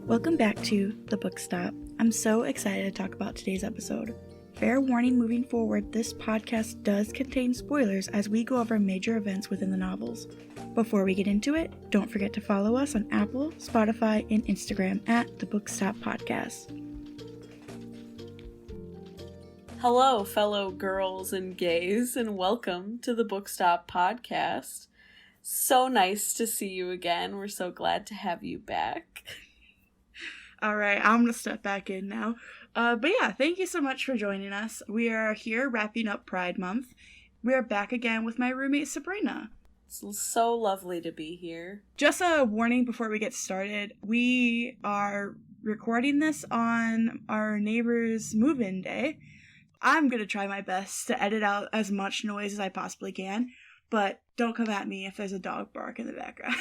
Welcome back to The Book Stop. I'm so excited to talk about today's episode. Fair warning moving forward, this podcast does contain spoilers as we go over major events within the novels. Before we get into it, don't forget to follow us on Apple, Spotify, and Instagram at The Book Stop Podcast. Hello, fellow girls and gays, and welcome to the Book Stop Podcast. So nice to see you again. We're so glad to have you back. All right, I'm going to step back in now. But yeah, thank you so much for joining us. We are here wrapping up Pride Month. We are back again with my roommate Sabrina. It's so lovely to be here. Just a warning before we get started. We are recording this on our neighbor's move-in day. I'm going to try my best to edit out as much noise as I possibly can, but don't come at me if there's a dog bark in the background.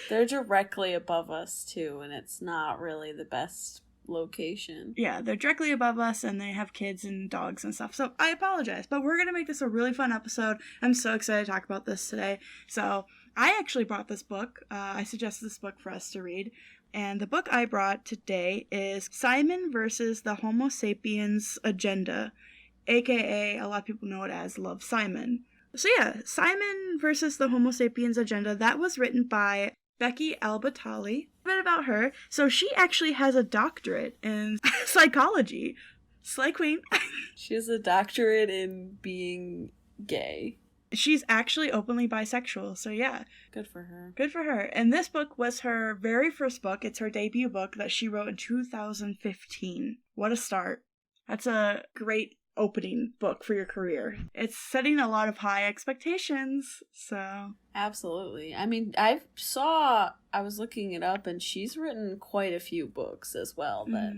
They're directly above us, too, and it's not really the best location. Yeah, they're directly above us, and they have kids and dogs and stuff, so I apologize, but we're going to make this a really fun episode. I'm so excited to talk about this today. So, I actually brought this book. I suggested this book for us to read, and the book I brought today is Simon versus the Homo Sapiens Agenda, aka a lot of people know it as Love, Simon. So yeah, Simon versus the Homo Sapiens Agenda, that was written by Becky Albatali. A bit about her. So she actually has a doctorate in psychology. Slay queen. She has a doctorate in being gay. She's actually openly bisexual, so yeah. Good for her. Good for her. And this book was her very first book. It's her debut book that she wrote in 2015. What a start. That's a great opening book for your career. It's setting a lot of high expectations, so. Absolutely. I mean, I was looking it up, and she's written quite a few books as well that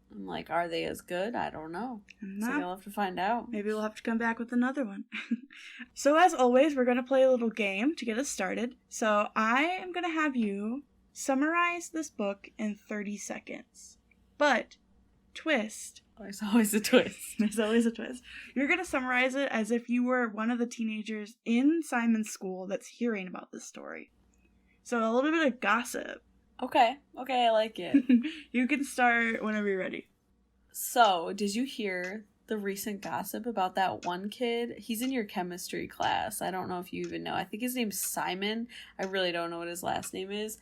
I'm like, are they as good? I don't know. So you'll have to find out. Maybe we'll have to come back with another one. So as always, we're going to play a little game to get us started. So I am going to have you summarize this book in 30 seconds. But, twist. There's always a twist. There's always a twist. You're going to summarize it as if you were one of the teenagers in Simon's school that's hearing about this story. So a little bit of gossip. Okay, I like it. You can start whenever you're ready. So, did you hear the recent gossip about that one kid? He's in your chemistry class. I don't know if you even know. I think his name's Simon. I really don't know what his last name is.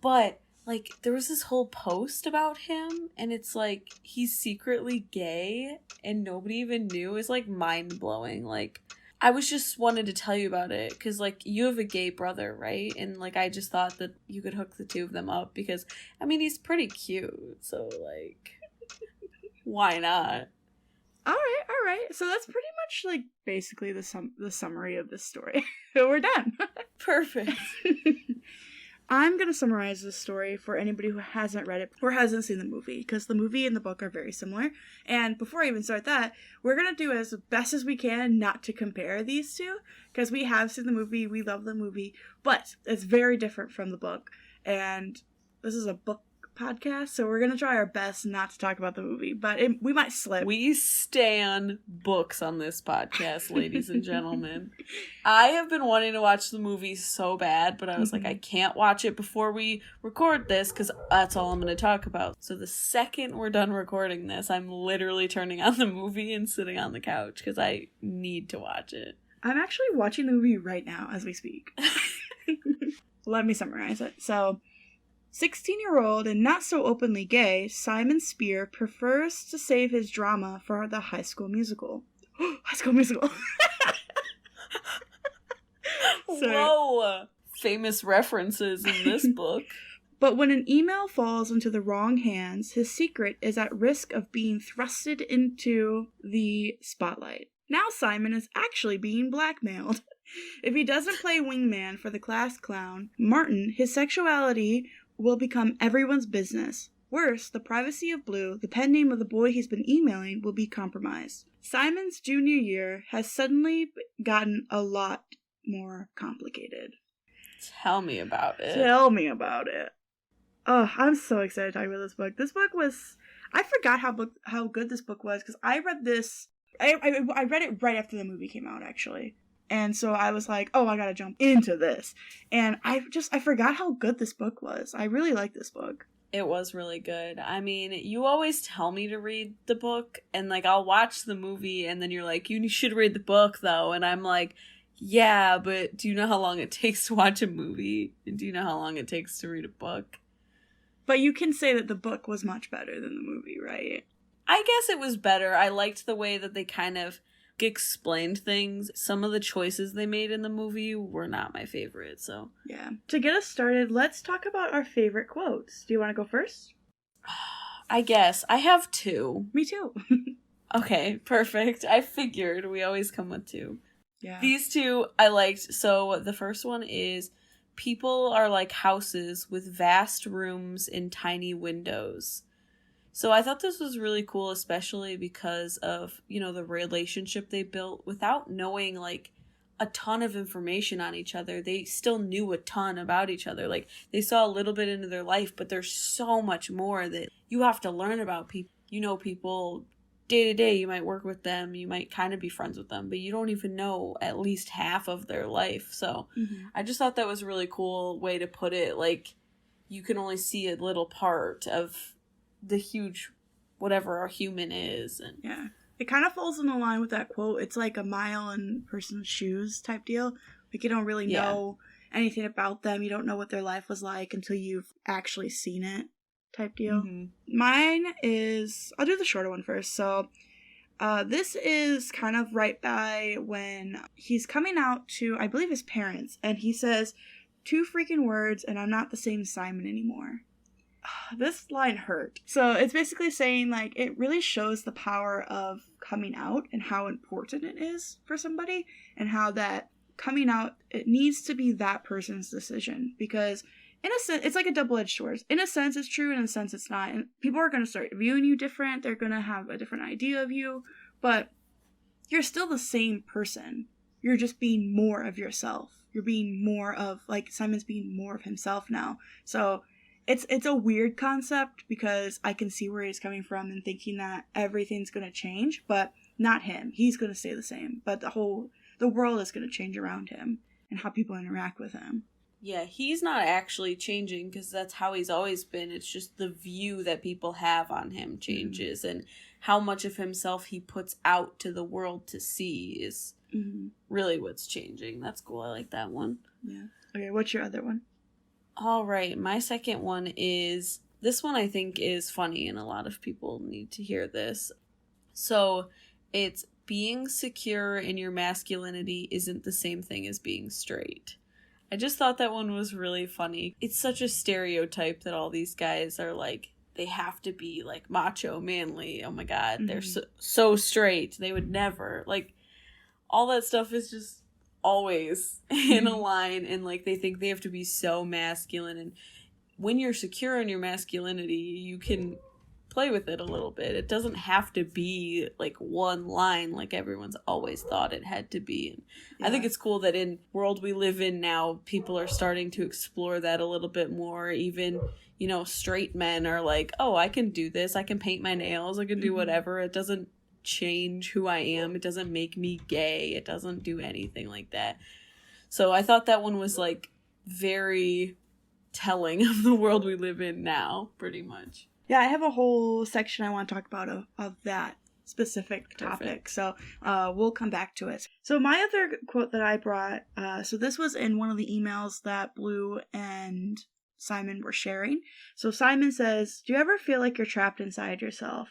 But, like, there was this whole post about him, and it's like, he's secretly gay, and nobody even knew. It's, like, mind-blowing. Like, I was just wanted to tell you about it, because, like, you have a gay brother, right? And, like, I just thought that you could hook the two of them up, because, I mean, he's pretty cute, so, like, why not? All right. So that's pretty much, like, basically the summary of this story. We're done. Perfect. I'm going to summarize this story for anybody who hasn't read it or hasn't seen the movie, because the movie and the book are very similar. And before I even start that, we're going to do as best as we can not to compare these two, because we have seen the movie, we love the movie, but it's very different from the book. And this is a book podcast, so we're going to try our best not to talk about the movie, but we might slip. We stan books on this podcast, ladies and gentlemen. I have been wanting to watch the movie so bad, but I was like, I can't watch it before we record this, because that's all I'm going to talk about. So the second we're done recording this, I'm literally turning on the movie and sitting on the couch, because I need to watch it. I'm actually watching the movie right now as we speak. Let me summarize it. So, 16-year-old and not so openly gay, Simon Spear prefers to save his drama for the High School Musical. High School Musical! Whoa! Famous references in this book. But when an email falls into the wrong hands, his secret is at risk of being thrusted into the spotlight. Now Simon is actually being blackmailed. If he doesn't play wingman for the class clown, Martin, his sexuality will become everyone's business. Worse, the privacy of Blue, the pen name of the boy he's been emailing, will be compromised. Simon's junior year has suddenly gotten a lot more complicated. Tell me about it. Tell me about it. Oh, I'm so excited to talk about this book. This book was... I forgot how good this book was, because I read this... I read it right after the movie came out, actually. And so I was like, oh, I gotta jump into this. And I forgot how good this book was. I really like this book. It was really good. I mean, you always tell me to read the book, and like I'll watch the movie, and then you're like, you should read the book though, and I'm like, yeah, but do you know how long it takes to watch a movie? And do you know how long it takes to read a book? But you can say that the book was much better than the movie, right? I guess it was better. I liked the way that they kind of explained things. Some of the choices they made in the movie were not my favorite, so. Yeah. To get us started, let's talk about our favorite quotes. Do you want to go first? I guess. I have 2. Me too. Okay, perfect. I figured we always come with 2. Yeah. These 2 I liked. So the first one is, people are like houses with vast rooms and tiny windows. So I thought this was really cool, especially because of, the relationship they built without knowing, like, a ton of information on each other. They still knew a ton about each other. Like, they saw a little bit into their life, but there's so much more that you have to learn about people. You know people day to day. You might work with them. You might kind of be friends with them, but you don't even know at least half of their life. So I just thought that was a really cool way to put it. Like, you can only see a little part of the huge whatever our human is. And yeah, it kind of falls in the line with that quote. It's like a mile in a person's shoes type deal. Like, you don't really know anything about them. You don't know what their life was like until you've actually seen it type deal. Mine is, I'll do the shorter one first. So this is kind of right by when he's coming out to, I believe, his parents, and he says 2 freaking words, and I'm not the same Simon anymore. This line hurt. So it's basically saying, like, it really shows the power of coming out and how important it is for somebody, and how that coming out, it needs to be that person's decision, because in a sense, it's like a double-edged sword. In a sense, it's true, in a sense, it's not. And people are going to start viewing you different. They're going to have a different idea of you, but you're still the same person. You're just being more of yourself. You're being more of, like, Simon's being more of himself now. So it's a weird concept, because I can see where he's coming from and thinking that everything's going to change, but not him. He's going to stay the same, but the world is going to change around him and how people interact with him. Yeah, he's not actually changing, because that's how he's always been. It's just the view that people have on him changes, and how much of himself he puts out to the world to see is really what's changing. That's cool. I like that one. Yeah. Okay, what's your other one? All right, my second one is, this one I think is funny, and a lot of people need to hear this. So, it's, being secure in your masculinity isn't the same thing as being straight. I just thought that one was really funny. It's such a stereotype that all these guys are like, they have to be like macho, manly. Oh my God, they're so straight. They would never. Like, all that stuff is just always in a line, and like they think they have to be so masculine. And when you're secure in your masculinity, you can play with it a little bit. It doesn't have to be like one line like everyone's always thought it had to be. And I think it's cool that in world we live in now, people are starting to explore that a little bit more. Even, straight men are like, oh, I can do this. I can paint my nails. I can do whatever. It doesn't change who I am. It doesn't make me gay. It doesn't do anything like that. So I thought that one was like very telling of the world we live in now, pretty much. Yeah, I have a whole section I want to talk about of that specific topic. Perfect. So we'll come back to it. So my other quote that I brought, so this was in one of the emails that Blue and Simon were sharing. So Simon says, "Do you ever feel like you're trapped inside yourself?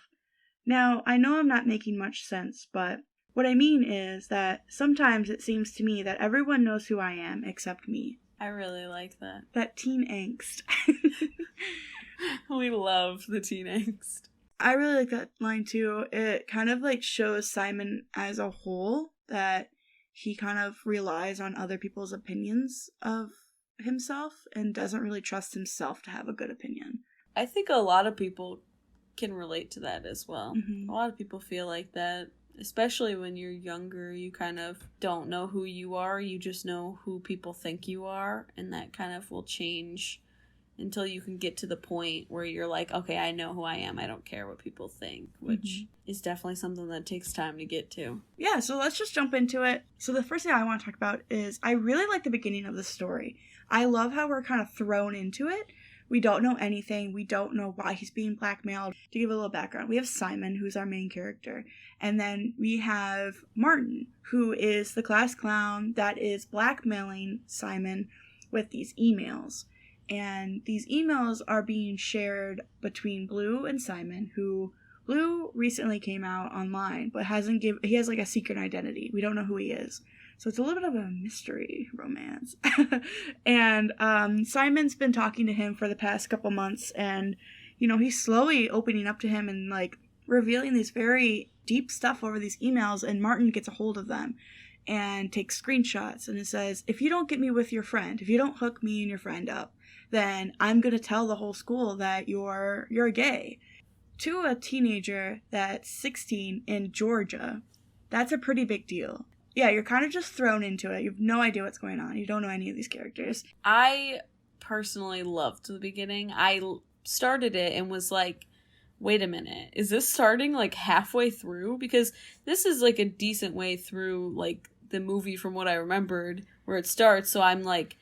Now, I know I'm not making much sense, but what I mean is that sometimes it seems to me that everyone knows who I am except me." I really like that. That teen angst. We love the teen angst. I really like that line too. It kind of like shows Simon as a whole, that he kind of relies on other people's opinions of himself and doesn't really trust himself to have a good opinion. I think a lot of people can relate to that as well. A lot of people feel like that, especially when you're younger. You kind of don't know who you are. You just know who people think you are, and that kind of will change until you can get to the point where you're like, okay, I know who I am. I don't care what people think, which is definitely something that takes time to get to. Yeah, so let's just jump into it. So the first thing I want to talk about is I really like the beginning of the story. I love how we're kind of thrown into it, We don't know anything. We don't know why he's being blackmailed. To give a little background, we have Simon, who's our main character. And then we have Martin, who is the class clown that is blackmailing Simon with these emails. And these emails are being shared between Blue and Simon, who Blue recently came out online, but he has like a secret identity. We don't know who he is. So it's a little bit of a mystery romance. And Simon's been talking to him for the past couple months, and, he's slowly opening up to him and, like, revealing these very deep stuff over these emails, and Martin gets a hold of them and takes screenshots, and it says, if you don't get me with your friend, if you don't hook me and your friend up, then I'm going to tell the whole school that you're gay. To a teenager that's 16 in Georgia, that's a pretty big deal. Yeah, you're kind of just thrown into it. You have no idea what's going on. You don't know any of these characters. I personally loved the beginning. I started it and was like, wait a minute, is this starting like halfway through? Because this is like a decent way through like the movie from what I remembered where it starts. So I'm like,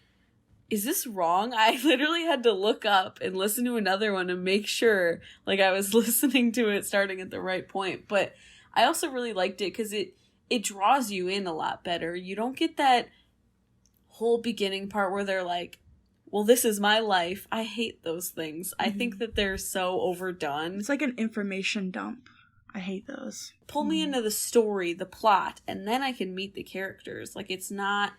is this wrong? I literally had to look up and listen to another one and make sure like I was listening to it starting at the right point. But I also really liked it because it draws you in a lot better. You don't get that whole beginning part where they're like, well, this is my life. I hate those things. Mm-hmm. I think that they're so overdone. It's like an information dump. I hate those. Pull me into the story, the plot, and then I can meet the characters. Like, it's not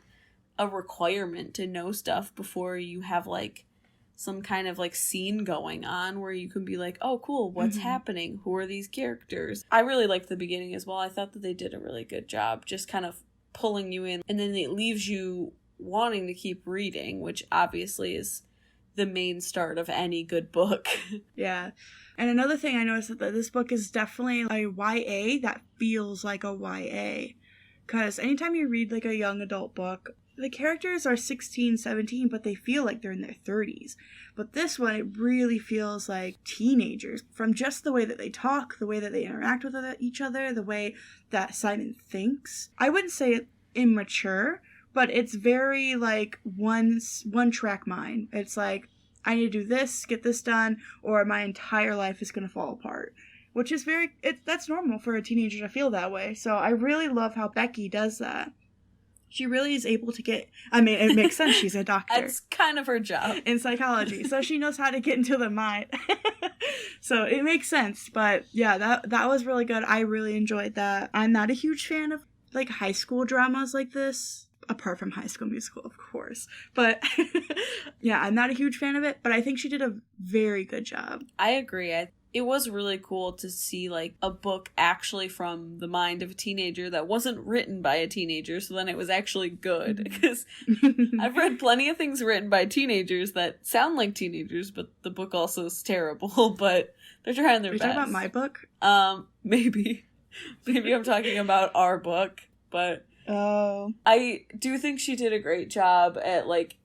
a requirement to know stuff before you have like some kind of like scene going on where you can be like, oh cool, what's happening, who are these characters? I really liked the beginning as well. I thought that they did a really good job just kind of pulling you in, and then it leaves you wanting to keep reading, which obviously is the main start of any good book. Yeah. And another thing I noticed is that this book is definitely a YA that feels like a YA, because anytime you read like a young adult book, the characters are 16, 17, but they feel like they're in their 30s. But this one, it really feels like teenagers, from just the way that they talk, the way that they interact with each other, the way that Simon thinks. I wouldn't say it's immature, but it's very like one track mind. It's like, I need to do this, get this done, or my entire life is going to fall apart. Which is that's normal for a teenager to feel that way. So I really love how Becky does that. She really is able to get, I mean, it makes sense, she's a doctor. That's kind of her job. In psychology. So she knows how to get into the mind. So it makes sense. But yeah, that was really good. I really enjoyed that. I'm not a huge fan of like high school dramas like this. Apart from High School Musical, of course. But yeah, I'm not a huge fan of it. But I think she did a very good job. I agree. It was really cool to see like a book actually from the mind of a teenager that wasn't written by a teenager, so then it was actually good. Because I've read plenty of things written by teenagers that sound like teenagers, but the book also is terrible, but they're trying their best. Are you talking about my book? Maybe. Maybe I'm talking about our book, but I do think she did a great job at like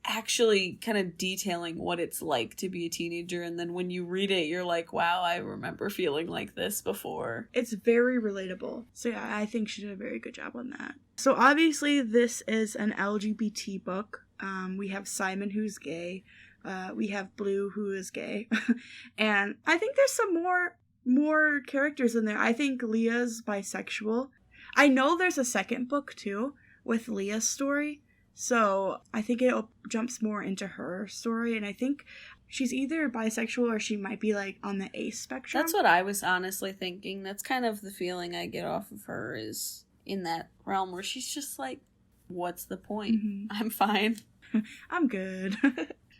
actually kind of detailing what it's like to be a teenager, and then when you read it you're like, wow, I remember feeling like this before. It's very relatable. So yeah, I think she did a very good job on that. So obviously this is an LGBT book. We have Simon, who's gay. We have Blue, who is gay. And I think there's some more characters in there. I think Leah's bisexual. I know there's a second book too with Leah's story. So I think it jumps more into her story, and I think she's either bisexual or she might be like on the ace spectrum. That's what I was honestly thinking. That's kind of the feeling I get off of her, is in that realm where she's just like, what's the point? I'm fine. I'm good.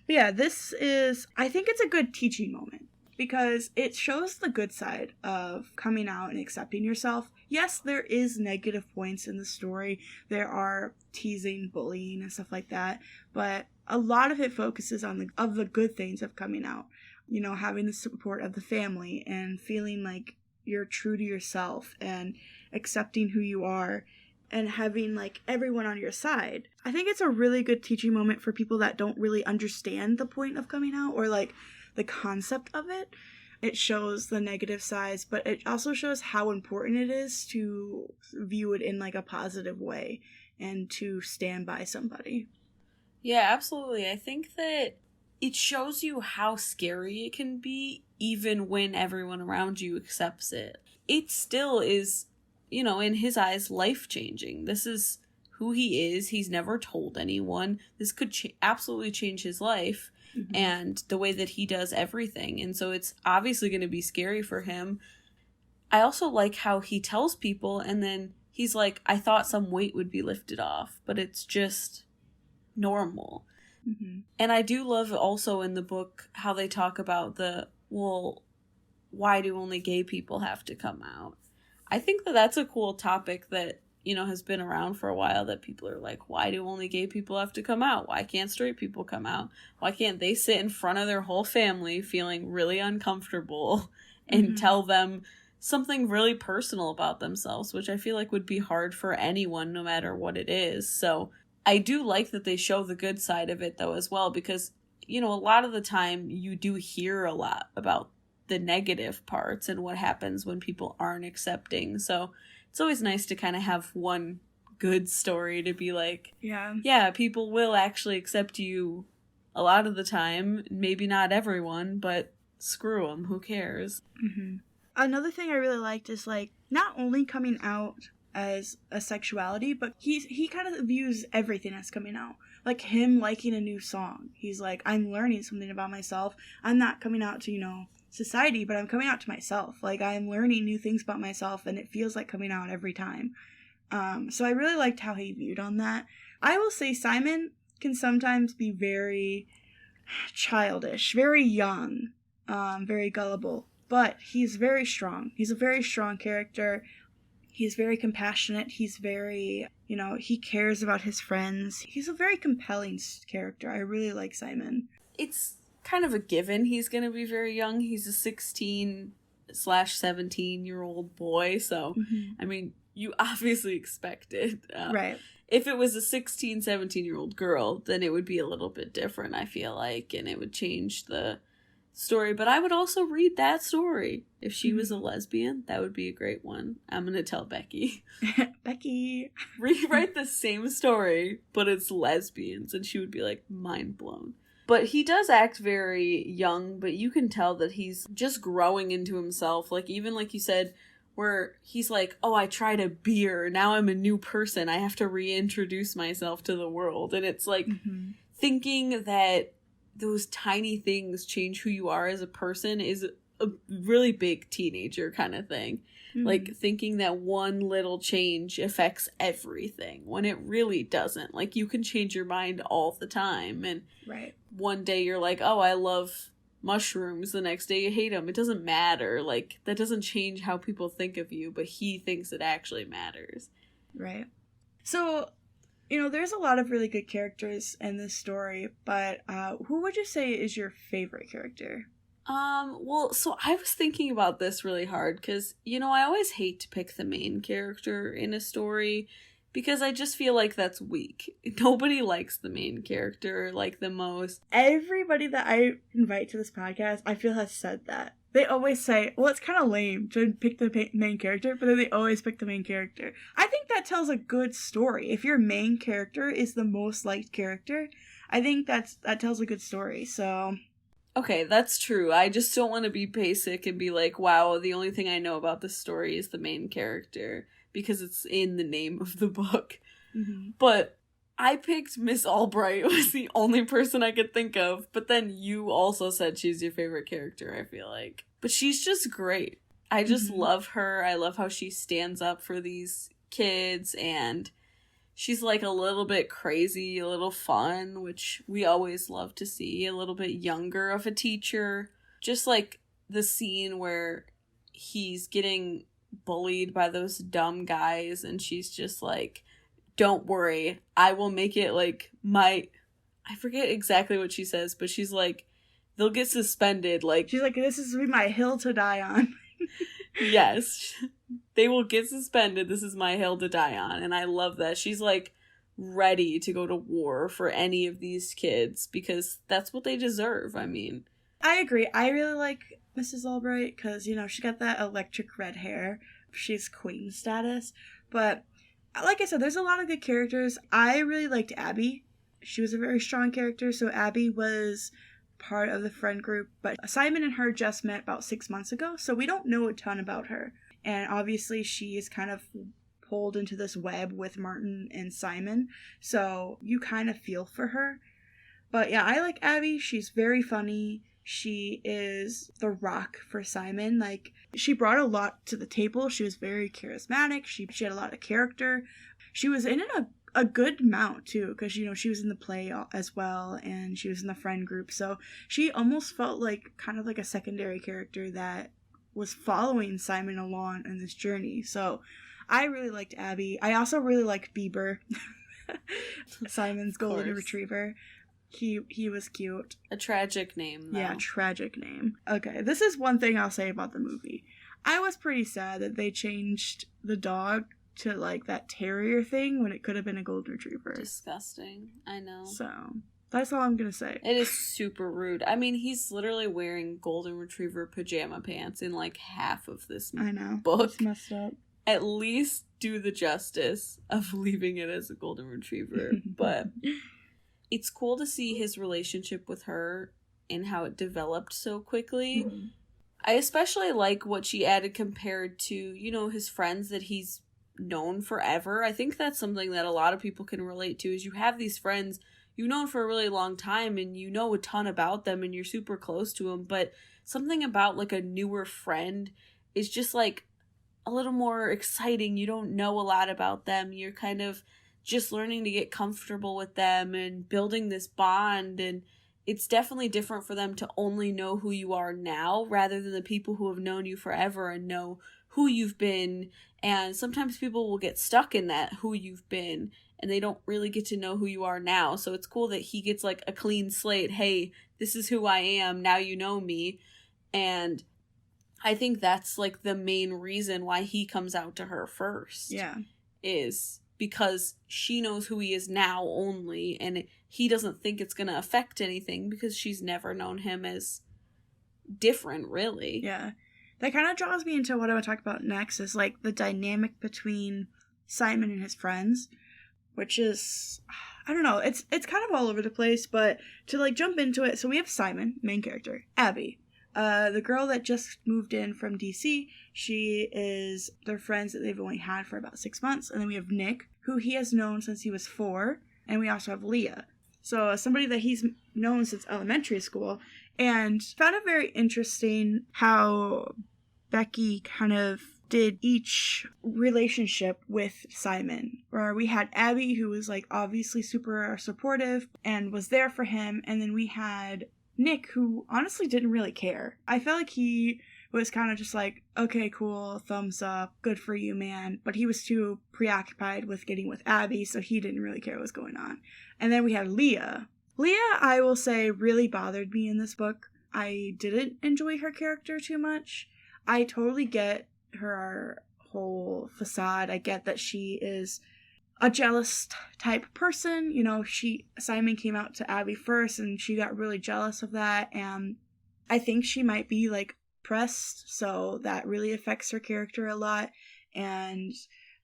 Yeah, I think it's a good teaching moment, because it shows the good side of coming out and accepting yourself. Yes, there is negative points in the story. There are teasing, bullying, and stuff like that. But a lot of it focuses on the good things of coming out. You know, having the support of the family and feeling like you're true to yourself and accepting who you are and having like everyone on your side. I think it's a really good teaching moment for people that don't really understand the point of coming out or like the concept of it. It shows the negative sides, but it also shows how important it is to view it in like a positive way and to stand by somebody. Yeah, absolutely. I think that it shows you how scary it can be even when everyone around you accepts it. It still is, in his eyes, life-changing. This is who he is. He's never told anyone. This could absolutely change his life and the way that he does everything. And so it's obviously going to be scary for him. I also like how he tells people and then he's like, I thought some weight would be lifted off, but it's just normal. And I do love also in the book how they talk about why do only gay people have to come out? I think that that's a cool topic that, has been around for a while, that people are like, why do only gay people have to come out? Why can't straight people come out? Why can't they sit in front of their whole family feeling really uncomfortable and tell them something really personal about themselves, which I feel like would be hard for anyone, no matter what it is. So I do like that they show the good side of it, though, as well, because, a lot of the time you do hear a lot about the negative parts and what happens when people aren't accepting. So it's always nice to kind of have one good story to be like, yeah, people will actually accept you a lot of the time. Maybe not everyone, but screw them. Who cares? Another thing I really liked is, like, not only coming out as a sexuality, but he kind of views everything as coming out. Like him liking a new song. He's like, I'm learning something about myself. I'm not coming out to, society, but I'm coming out to myself. Like, I'm learning new things about myself, and it feels like coming out every time. So I really liked how he viewed on that. I will say Simon can sometimes be very childish, very young, very gullible, but he's very strong. He's a very strong character. He's very compassionate. He's very, he cares about his friends. He's a very compelling character. I really like Simon. It's kind of a given he's going to be very young. He's a 16/17-year-old boy. So, I mean, you obviously expect it. Right. If it was a 16-17-year-old girl, then it would be a little bit different, I feel like, and it would change the story. But I would also read that story. If she was a lesbian, that would be a great one. I'm gonna tell Becky. Becky, rewrite the same story, but it's lesbians, and she would be like mind blown. But he does act very young, but you can tell that he's just growing into himself. Like, even like you said, where he's like, oh, I tried a beer, now I'm a new person, I have to reintroduce myself to the world. And it's like thinking that those tiny things change who you are as a person is a really big teenager kind of thing. Like, thinking that one little change affects everything when it really doesn't. Like, you can change your mind all the time, and one day you're like, oh, I love mushrooms, the next day you hate them. It doesn't matter. Like, that doesn't change how people think of you, but he thinks it actually matters. Right. So, there's a lot of really good characters in this story, but who would you say is your favorite character? Well, so I was thinking about this really hard because, I always hate to pick the main character in a story because I just feel like that's weak. Nobody likes the main character like the most. Everybody that I invite to this podcast, I feel, has said that. They always say, well, it's kind of lame to pick the main character, but then they always pick the main character. I think that tells a good story. If your main character is the most liked character, I think that tells a good story, so... Okay, that's true. I just don't want to be basic and be like, wow, the only thing I know about this story is the main character, because it's in the name of the book. But I picked Miss Albright. It was the only person I could think of, but then you also said she's your favorite character, I feel like. But she's just great. I just love her. I love how she stands up for these kids, and she's like a little bit crazy, a little fun, which we always love to see. A little bit younger of a teacher. Just like the scene where he's getting bullied by those dumb guys, and she's just like, don't worry, I will make it like I forget exactly what she says, but she's like, they'll get suspended. Like, she's like, this is my hill to die on. Yes. They will get suspended. This is my hill to die on. And I love that. She's like ready to go to war for any of these kids because that's what they deserve. I mean, I agree. I really like Mrs. Albright because, she got that electric red hair. She's queen status. But like I said, there's a lot of good characters. I really liked Abby. She was a very strong character. So Abby was part of the friend group, but Simon and her just met about 6 months ago, so we don't know a ton about her. And obviously she is kind of pulled into this web with Martin and Simon, so you kind of feel for her. But yeah, I like Abby. She's very funny. She is the rock for Simon. Like, she brought a lot to the table. She was very charismatic. She had a lot of character. She was in it a good amount too, because, you know, she was in the play as well, and she was in the friend group, so she almost felt like kind of like a secondary character that was following Simon along in this journey. So I really liked Abby. I also really liked Bieber, Simon's golden retriever. He was cute. A tragic name, though. Yeah, tragic name. Okay, this is one thing I'll say about the movie. I was pretty sad that they changed the dog to, like, that terrier thing when it could have been a golden retriever. Disgusting. I know. So, that's all I'm gonna say. It is super rude. I mean, he's literally wearing golden retriever pajama pants in, like, half of this book. It's messed up. At least do the justice of leaving it as a golden retriever. But it's cool to see his relationship with her and how it developed so quickly. Mm-hmm. I especially like what she added compared to, you know, his friends that he's known forever. I think that's something that a lot of people can relate to, is you have these friends you've known for a really long time and you know a ton about them and you're super close to them, but something about, like, a newer friend is just, like, a little more exciting. You don't know a lot about them. You're kind of just learning to get comfortable with them and building this bond, and it's definitely different for them to only know who you are now rather than the people who have known you forever and know who you've been. And sometimes people will get stuck in that who you've been and they don't really get to know who you are now. So it's cool that he gets, like, a clean slate. Hey, this is who I am. Now you know me. And I think that's, like, the main reason why he comes out to her first. Yeah. Is because she knows who he is now only, and he doesn't think it's going to affect anything because she's never known him as different, really. Yeah. That kind of draws me into what I would talk about next, is, like, the dynamic between Simon and his friends, which is, I don't know, it's kind of all over the place, but to, like, jump into it, so we have Simon, main character, Abby, the girl that just moved in from DC. She is their friends that they've only had for about 6 months. And then we have Nick, who he has known since he was 4. And we also have Leah. So somebody that he's known since elementary school. And found it very interesting how Becky kind of did each relationship with Simon. Where we had Abby, who was, like, obviously super supportive and was there for him. And then we had Nick, who honestly didn't really care. I felt like he was kind of just like, okay, cool, thumbs up, good for you, man. But he was too preoccupied with getting with Abby, so he didn't really care what was going on. And then we had Leah. Leah, I will say, really bothered me in this book. I didn't enjoy her character too much. I totally get her whole facade. I get that she is a jealous type person. You know, Simon came out to Abby first and she got really jealous of that, and I think she might be, like, pressed, so that really affects her character a lot, and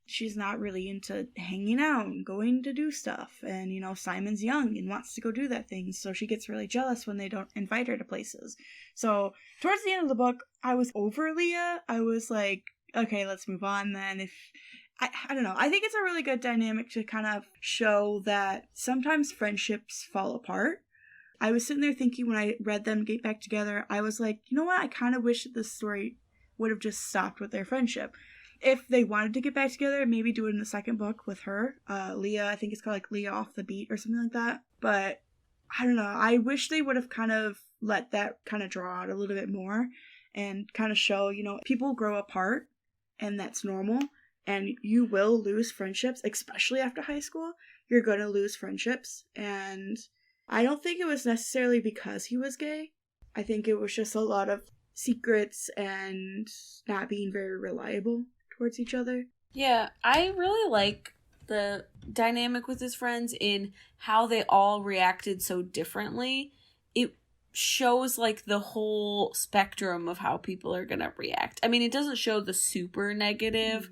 she's not really into hanging out and going to do stuff, and, you know, Simon's young and wants to go do that thing, so she gets really jealous when they don't invite her to places. So towards the end of the book, I was over Leah. I was like, okay, let's move on then. I don't know. I think it's a really good dynamic to kind of show that sometimes friendships fall apart. I was sitting there thinking when I read them get back together, I was like, you know what? I kind of wish that this story would have just stopped with their friendship. If they wanted to get back together, maybe do it in the second book with her. Leah, I think it's called, like, Leah Off the Beat or something like that. But I don't know. I wish they would have kind of let that kind of draw out a little bit more and kind of show, you know, people grow apart and that's normal. And you will lose friendships, especially after high school. You're going to lose friendships. And I don't think it was necessarily because he was gay. I think it was just a lot of secrets and not being very reliable towards each other. Yeah, I really like the dynamic with his friends in how they all reacted so differently. It shows, like, the whole spectrum of how people are going to react. I mean, it doesn't show the super negative,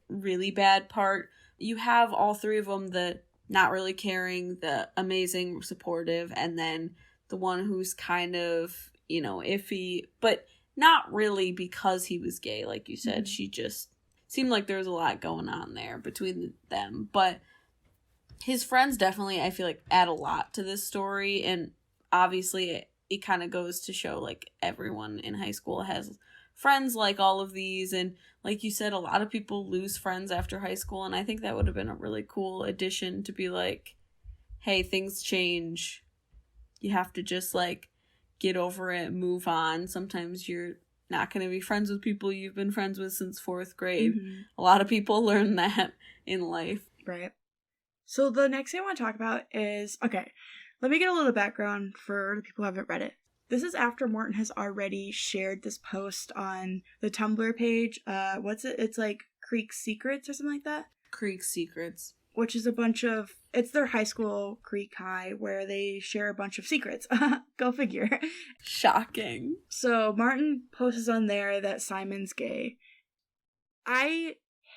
really bad part. You have all three of them, the not really caring, the amazing, supportive, and then the the one who's kind of, iffy, but not really because he was gay, like you said. She just seemed like there was a lot going on there between them. But his friends definitely, I feel like, add a lot to this story. And obviously, it kind of goes to show, like, everyone in high school has friends like all of these. And like you said, a lot of people lose friends after high school. And I think that would have been a really cool addition to be like, hey, things change. You have to just, like, get over it, move on. Sometimes you're not going to be friends with people you've been friends with since 4th grade. A lot of people learn that in life. Right. So the next thing I want to talk about is, okay, let me get a little background for the people who haven't read it. This is after Morton has already shared this post on the Tumblr page. What's it? It's like Creek Secrets or something like that? Creek Secrets. Which is it's their high school, Creek High, where they share a bunch of secrets. Go figure. Shocking. So Martin posts on there that Simon's gay. I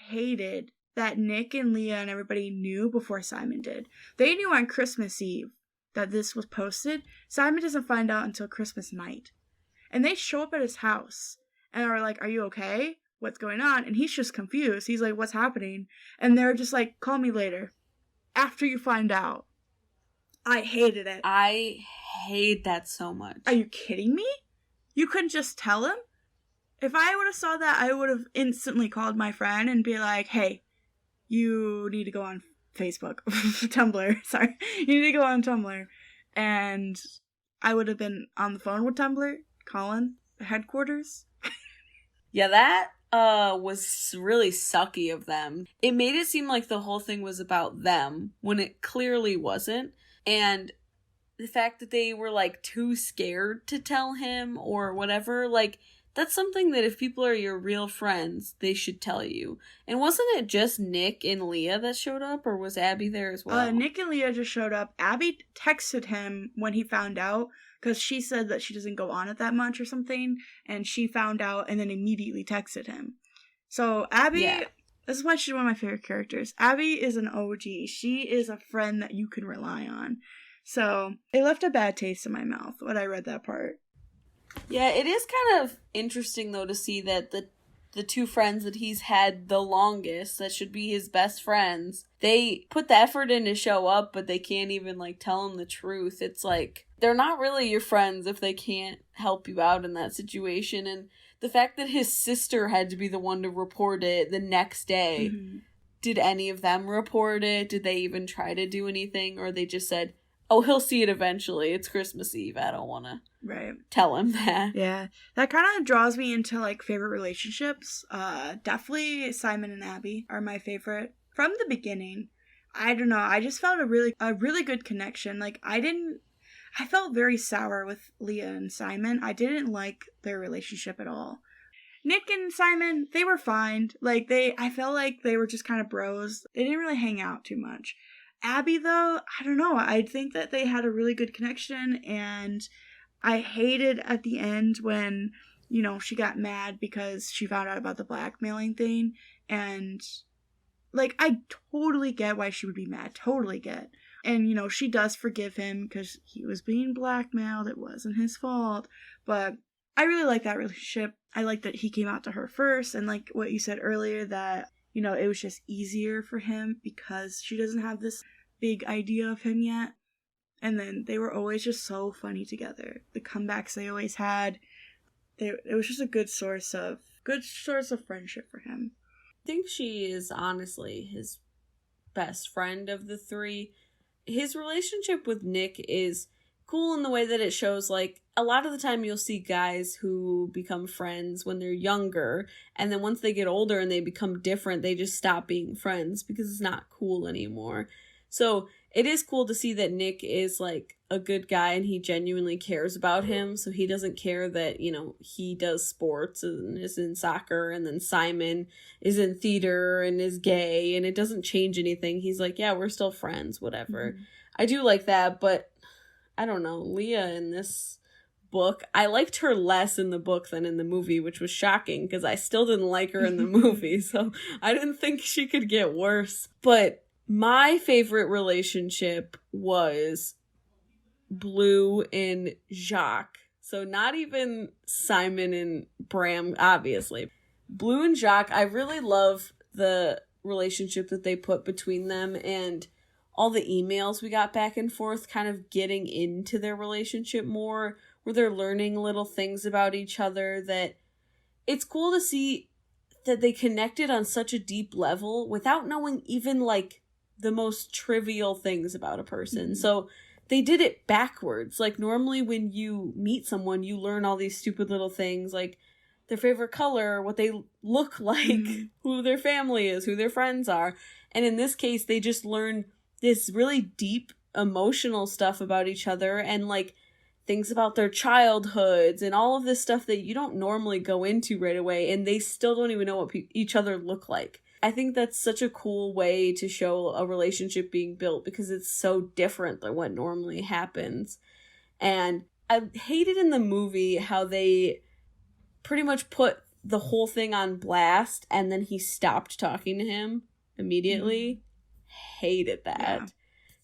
hated that Nick and Leah and everybody knew before Simon did. They knew on Christmas Eve that this was posted. Simon doesn't find out until Christmas night. And they show up at his house and are like, are you okay? What's going on? And he's just confused. He's like, what's happening? And they're just like, call me later. After you find out. I hated it. I hate that so much. Are you kidding me? You couldn't just tell him? If I would have saw that, I would have instantly called my friend and be like, hey, you need to go on Facebook. Tumblr. Sorry. You need to go on Tumblr. And I would have been on the phone with Tumblr, calling the headquarters. Yeah, that was really sucky of them. It made it seem like the whole thing was about them when it clearly wasn't. And the fact that they were, like, too scared to tell him or whatever, like, that's something that if people are your real friends, they should tell you. And wasn't it just Nick and Leah that showed up, or was Abby there as well? Nick and Leah just showed up. Abby texted him when he found out, because she said that she doesn't go on it that much or something, and she found out and then immediately texted him. So Abby, this is why she's one of my favorite characters. Abby is an OG. She is a friend that you can rely on. So it left a bad taste in my mouth when I read that part. Yeah, it is kind of interesting, though, to see that the two friends that he's had the longest, that should be his best friends, they put the effort in to show up, but they can't even, like, tell him the truth. It's like, they're not really your friends if they can't help you out in that situation. And the fact that his sister had to be the one to report it the next day, did any of them report it? Did they even try to do anything? Or they just said, oh, he'll see it eventually. It's Christmas Eve. I don't want to tell him that. Yeah. That kind of draws me into, like, favorite relationships. Definitely Simon and Abby are my favorite. From the beginning, I don't know. I just felt a really good connection. Like, I felt very sour with Leah and Simon. I didn't like their relationship at all. Nick and Simon, they were fine. Like, I felt like they were just kind of bros. They didn't really hang out too much. Abby, though, I don't know. I think that they had a really good connection, and I hated at the end when, she got mad because she found out about the blackmailing thing, and, like, I totally get why she would be mad. Totally get. And, she does forgive him because he was being blackmailed. It wasn't his fault. But I really like that relationship. I like that he came out to her first, and like what you said earlier, that it was just easier for him because she doesn't have this big idea of him yet. And then they were always just so funny together. The comebacks they always had, it was just a good source of friendship for him. I think she is honestly his best friend of the three. His relationship with Nick is cool in the way that it shows, like, a lot of the time you'll see guys who become friends when they're younger, and then once they get older and they become different, they just stop being friends because it's not cool anymore. So it is cool to see that Nick is, like, a good guy and he genuinely cares about him. So he doesn't care that, he does sports and is in soccer, and then Simon is in theater and is gay, and it doesn't change anything. He's like, yeah, we're still friends, whatever. Mm-hmm. I do like that, but I don't know, Leah in this book, I liked her less in the book than in the movie, which was shocking because I still didn't like her in the movie, so I didn't think she could get worse. But my favorite relationship was Blue and Jacques. So not even Simon and Bram, obviously. Blue and Jacques, I really love the relationship that they put between them, and all the emails we got back and forth kind of getting into their relationship more, where they're learning little things about each other, that it's cool to see that they connected on such a deep level without knowing even like the most trivial things about a person. Mm-hmm. So they did it backwards. Like normally when you meet someone, you learn all these stupid little things like their favorite color, what they look like, mm-hmm. who their family is, who their friends are. And in this case, they just learn this really deep emotional stuff about each other and like things about their childhoods and all of this stuff that you don't normally go into right away, and they still don't even know what each other look like. I think that's such a cool way to show a relationship being built because it's so different than what normally happens. And I hated in the movie how they pretty much put the whole thing on blast and then he stopped talking to him immediately. Mm-hmm. Hated that. Yeah.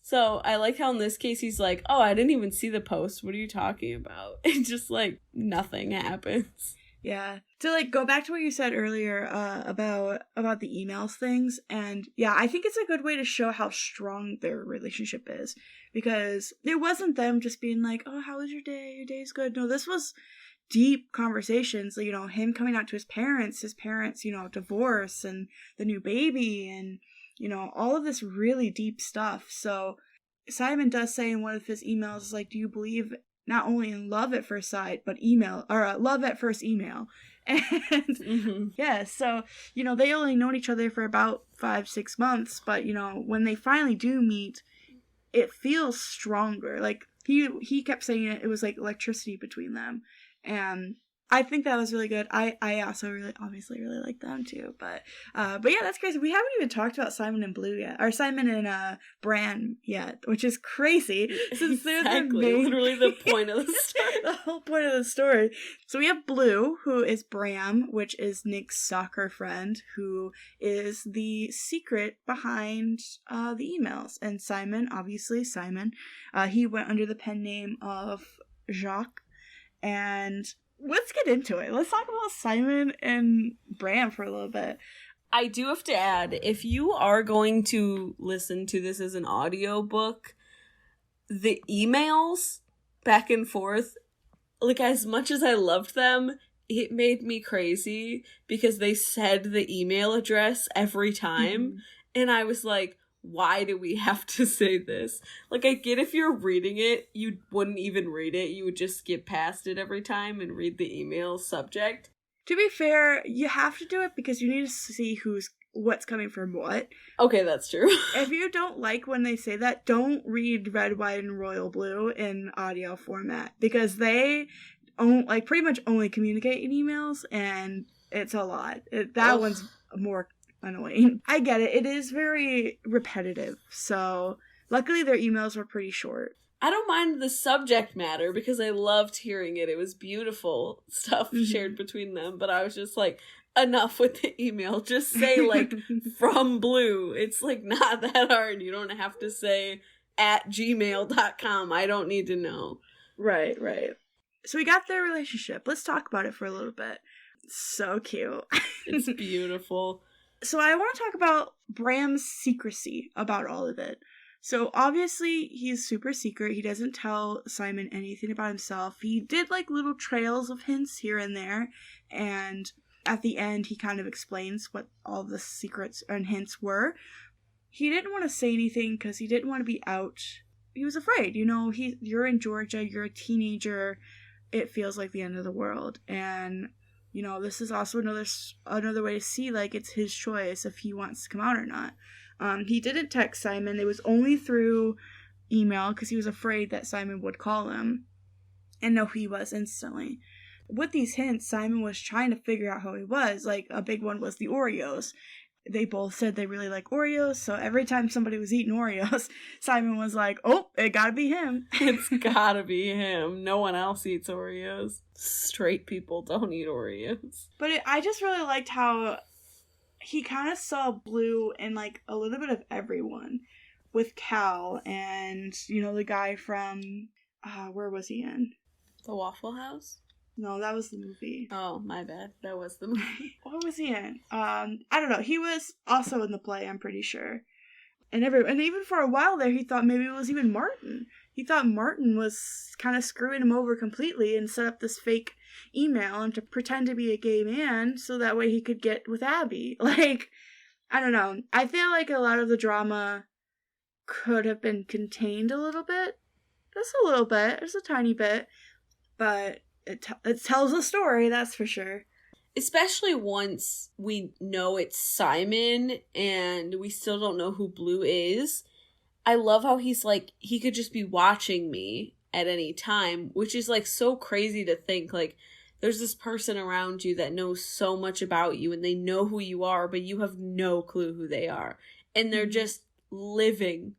So I like how in this case he's like, oh, I didn't even see the post. What are you talking about? And just like nothing happens. Yeah. To like go back to what you said earlier about the emails things. And yeah, I think it's a good way to show how strong their relationship is. Because it wasn't them just being like, oh, how was your day? Your day's good. No, this was deep conversations. You know, him coming out to his parents, you know, divorce and the new baby and, you know, all of this really deep stuff. So Simon does say in one of his emails, like, do you believe not only in love at first sight, but love at first email? And mm-hmm. yeah, so, you know, they only known each other for about 5-6 months, but, you know, when they finally do meet, it feels stronger. Like, he kept saying it was like electricity between them. And I think that was really good. I also obviously really like them too. But yeah, that's crazy. We haven't even talked about Simon and Blue yet, or Simon and Bran yet, which is crazy since they're the main, literally the point of the story. The whole point of the story. So we have Blue, who is Bram, which is Nick's soccer friend, who is the secret behind the emails, and Simon, obviously Simon, he went under the pen name of Jacques, and let's get into it. Let's talk about Simon and Bram for a little bit. I do have to add, if you are going to listen to this as an audiobook, the emails back and forth, like as much as I loved them, it made me crazy because they said the email address every time. Mm-hmm. And I was like, why do we have to say this? Like, I get if you're reading it, you wouldn't even read it. You would just skip past it every time and read the email subject. To be fair, you have to do it because you need to see what's coming from what. Okay, that's true. If you don't like when they say that, don't read Red, White, and Royal Blue in audio format because they pretty much only communicate in emails, and it's a lot. One's more annoying. I get it. It is very repetitive. So luckily their emails were pretty short. I don't mind the subject matter because I loved hearing it. It was beautiful stuff mm-hmm. shared between them. But I was just like, enough with the email. Just say like from Blue. It's like not that hard. You don't have to say @gmail.com. I don't need to know. Right. So we got their relationship. Let's talk about it for a little bit. So cute. It's beautiful. So I want to talk about Bram's secrecy about all of it. So obviously he's super secret. He doesn't tell Simon anything about himself. He did like little trails of hints here and there. And at the end, he kind of explains what all the secrets and hints were. He didn't want to say anything because he didn't want to be out. He was afraid. You know, you're in Georgia. You're a teenager. It feels like the end of the world. And you know, this is also another way to see, like, it's his choice if he wants to come out or not. He didn't text Simon. It was only through email because he was afraid that Simon would call him. And no, he was instantly. With these hints, Simon was trying to figure out who he was. Like, a big one was the Oreos. They both said they really like Oreos, so every time somebody was eating Oreos, Simon was like, oh, it gotta be him. It's gotta be him. No one else eats Oreos. Straight people don't eat Oreos. But I just really liked how he kind of saw Blue in, like, a little bit of everyone. With Cal and, you know, the guy from Where was he in? The Waffle House? No, that was the movie. Oh, my bad. That was the movie. What was he in? I don't know. He was also in the play, I'm pretty sure. And even for a while there, he thought maybe it was even Martin. He thought Martin was kind of screwing him over completely and set up this fake email and to pretend to be a gay man so that way he could get with Abby. Like, I don't know. I feel like a lot of the drama could have been contained a little bit. Just a little bit. Just a tiny bit. But it tells a story, that's for sure. Especially once we know it's Simon and we still don't know who Blue is. I love how he's like, he could just be watching me at any time, which is like so crazy to think. Like, there's this person around you that knows so much about you and they know who you are, but you have no clue who they are. And they're just living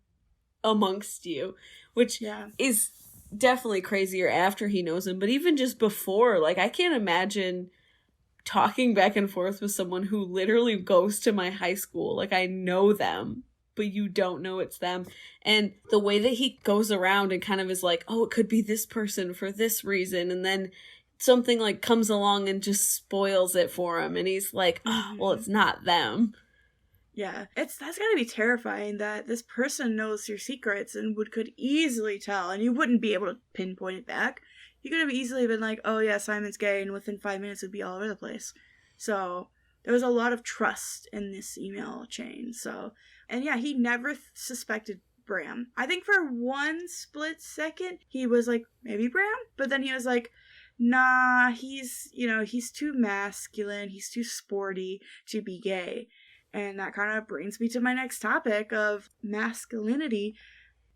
amongst you, which is definitely crazier after he knows him. But even just before, like, I can't imagine talking back and forth with someone who literally goes to my high school. Like, I know them, but you don't know it's them. And the way that he goes around and kind of is like, oh, it could be this person for this reason. And then something like comes along and just spoils it for him. And he's like, oh, well, it's not them. Yeah, that's gotta be terrifying that this person knows your secrets and could easily tell, and you wouldn't be able to pinpoint it back. You could have easily been like, oh yeah, Simon's gay, and within 5 minutes it would be all over the place. So there was a lot of trust in this email chain. So, and yeah, he never suspected Bram. I think for one split second he was like, maybe Bram, but then he was like, nah, he's too masculine, he's too sporty to be gay. And that kind of brings me to my next topic of masculinity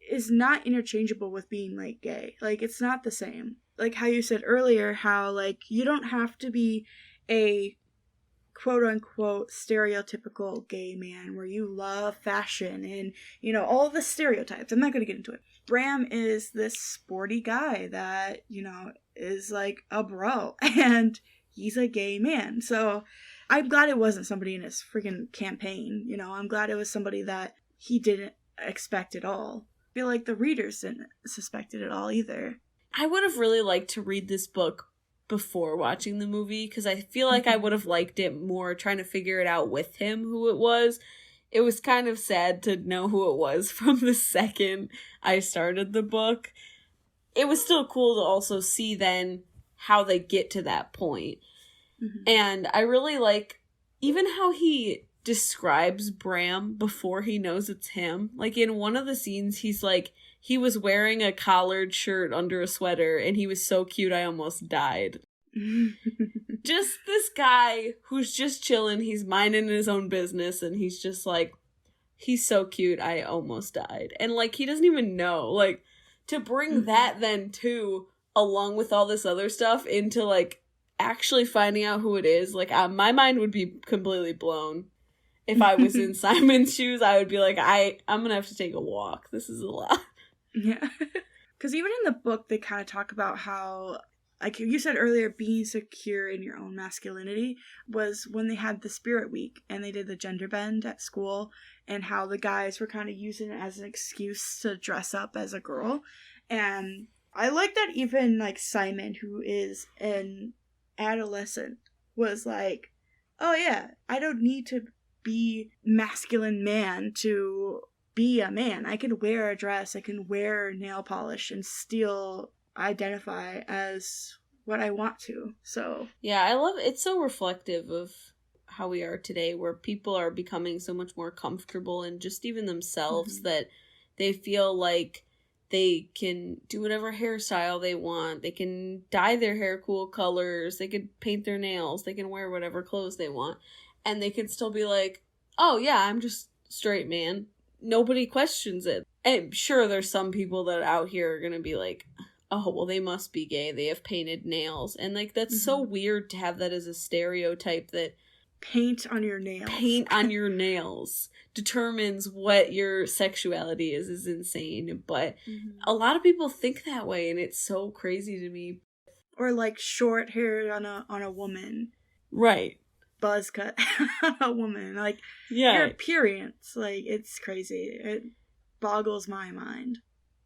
is not interchangeable with being, like, gay. Like, it's not the same. Like how you said earlier, how, like, you don't have to be a quote-unquote stereotypical gay man where you love fashion and, all the stereotypes. I'm not going to get into it. Bram is this sporty guy that, is, like, a bro. And he's a gay man. So I'm glad it wasn't somebody in his freaking campaign, I'm glad it was somebody that he didn't expect at all. I feel like the readers didn't suspect it at all either. I would have really liked to read this book before watching the movie, because I feel like I would have liked it more trying to figure it out with him who it was. It was kind of sad to know who it was from the second I started the book. It was still cool to also see then how they get to that point. And I really like even how he describes Bram before he knows it's him. Like, in one of the scenes, he's like, he was wearing a collared shirt under a sweater and he was so cute I almost died. Just this guy who's just chilling, he's minding his own business, and he's just like, he's so cute I almost died. And, like, he doesn't even know. Like, to bring that then too, along with all this other stuff, into, like, actually finding out who it is, like, my mind would be completely blown. If I was in Simon's shoes, I would be like, I'm gonna have to take a walk. This is a lot. Yeah. Because even in the book, they kind of talk about how, like you said earlier, being secure in your own masculinity was when they had the Spirit Week and they did the gender bend at school, and how the guys were kind of using it as an excuse to dress up as a girl. And I like that even, like, Simon, who is an adolescent, was like, oh yeah, I don't need to be masculine man to be a man. I can wear a dress, I can wear nail polish and still identify as what I want to. So yeah, I love it's so reflective of how we are today, where people are becoming so much more comfortable in just even themselves, that they feel like they can do whatever hairstyle they want. They can dye their hair cool colors. They could paint their nails. They can wear whatever clothes they want. And they can still be like, oh yeah, I'm just straight man. Nobody questions it. And sure, there's some people that out here are going to be like, oh, well, they must be gay. They have painted nails. And, like, that's so weird to have that as a stereotype, that paint on your nails determines what your sexuality is insane. But a lot of people think that way, and it's so crazy to me. Or, like, short hair on a woman, right? Buzz cut on a woman, like, yeah, your appearance, like, it's crazy. It boggles my mind.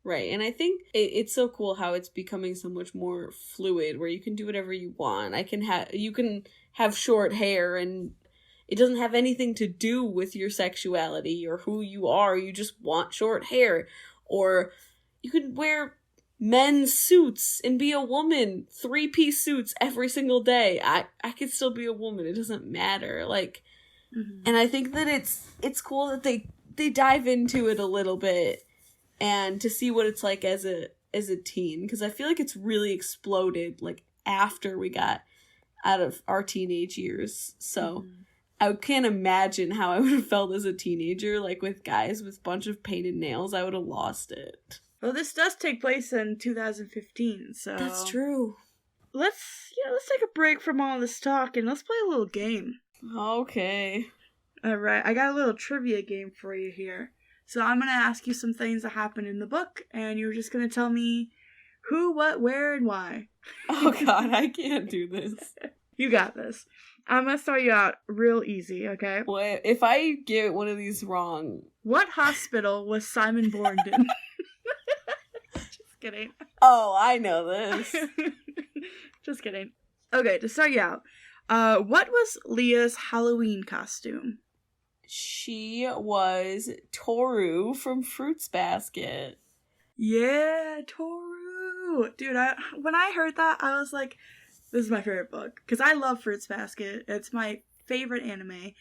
Right, and I think it's so cool how it's becoming so much more fluid, where you can do whatever you want. You can have short hair, and it doesn't have anything to do with your sexuality or who you are. You just want short hair, or you can wear men's suits and be a woman, 3-piece suits every single day. I could still be a woman. It doesn't matter. Like, and I think that it's cool that they dive into it a little bit. And to see what it's like as a teen, because I feel like it's really exploded like after we got out of our teenage years. So I can't imagine how I would have felt as a teenager, like with guys with a bunch of painted nails. I would have lost it. Well, this does take place in 2015, so That's true. Let's take a break from all this talk and let's play a little game. Okay. All right, I got a little trivia game for you here. So I'm going to ask you some things that happen in the book, and you're just going to tell me who, what, where, and why. Oh, God, I can't do this. You got this. I'm going to start you out real easy, okay? Well, if I get one of these wrong... What hospital was Simon born in? Just kidding. Oh, I know this. Just kidding. Okay, to start you out, what was Leah's Halloween costume? She was Toru from Fruits Basket. Yeah, Toru! Dude, when I heard that, I was like, this is my favorite book. Because I love Fruits Basket. It's my favorite anime.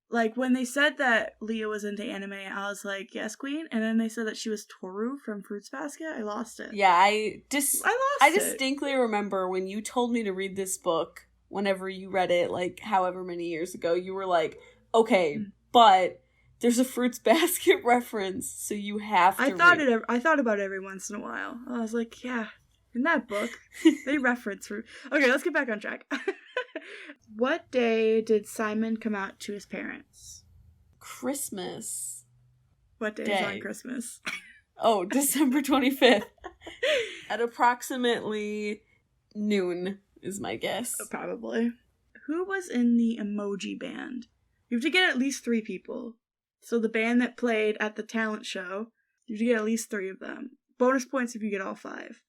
Like, when they said that Leah was into anime, I was like, yes, queen. And then they said that she was Toru from Fruits Basket. I lost it. Yeah, I lost distinctly remember when you told me to read this book, whenever you read it, like, however many years ago, you were like, okay, but there's a Fruits Basket reference, so you have to I thought about it every once in a while. I was like, yeah, in that book, they reference fruit. Okay, let's get back on track. What day did Simon come out to his parents? Christmas. What day is on Christmas? Oh, December 25th. At approximately noon is my guess. Probably. Who was in the emoji band? You have to get at least 3 people. So the band that played at the talent show, you have to get at least 3 of them. Bonus points if you get all 5.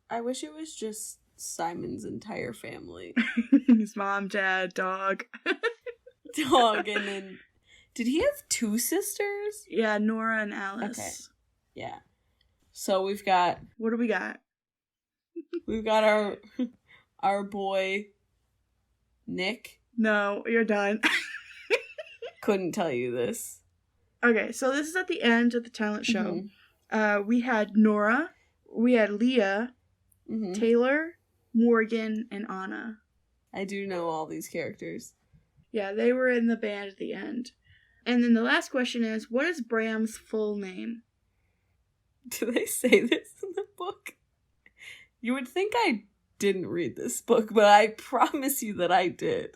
I wish it was just Simon's entire family. His mom, dad, dog. Dog, and then... Did he have 2 sisters? Yeah, Nora and Alice. Okay. Yeah. So we've got... What do we got? We've got our boy, Nick. No, you're done. Couldn't tell you this. Okay, so this is at the end of the talent show. We had Nora, we had Leah, Taylor, Morgan, and Anna. I do know all these characters. Yeah, they were in the band at the end. And then the last question is, what is Bram's full name? Do they say this in the book? You would think I didn't read this book, but I promise you that I did.